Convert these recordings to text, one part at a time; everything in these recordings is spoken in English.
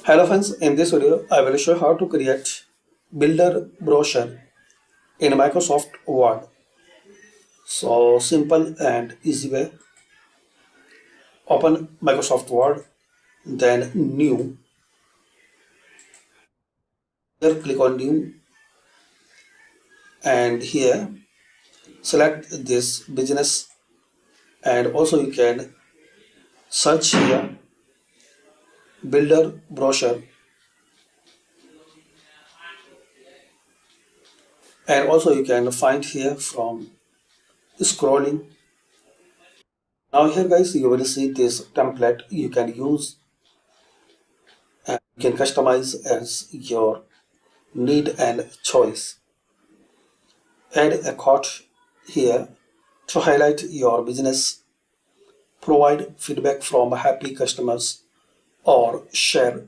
Hello friends, in this video I will show how to create builder brochure in Microsoft Word. So simple and easy way. Open Microsoft Word, then new. Here click on new and here select this business, and also you can search here builder brochure, and also you can find here from scrolling. Now here guys you will see this template you can use and you can customize as your need and choice. Add a quote here to highlight your business, provide feedback from happy customers, or share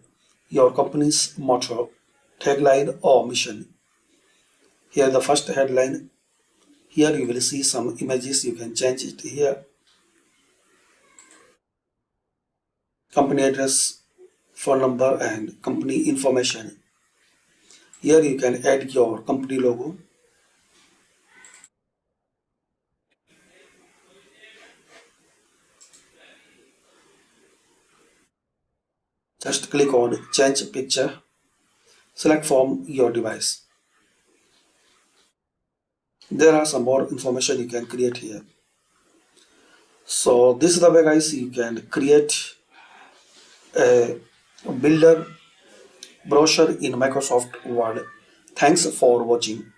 your company's motto, tagline, or mission. Here the first headline. Here you will see some images, you can change it here. Company address, phone number, and company information. Here you can add your company logo. Just click on change picture. Select from your device. There are some more information you can create here. So this is the way guys you can create a builder brochure in Microsoft Word. Thanks for watching.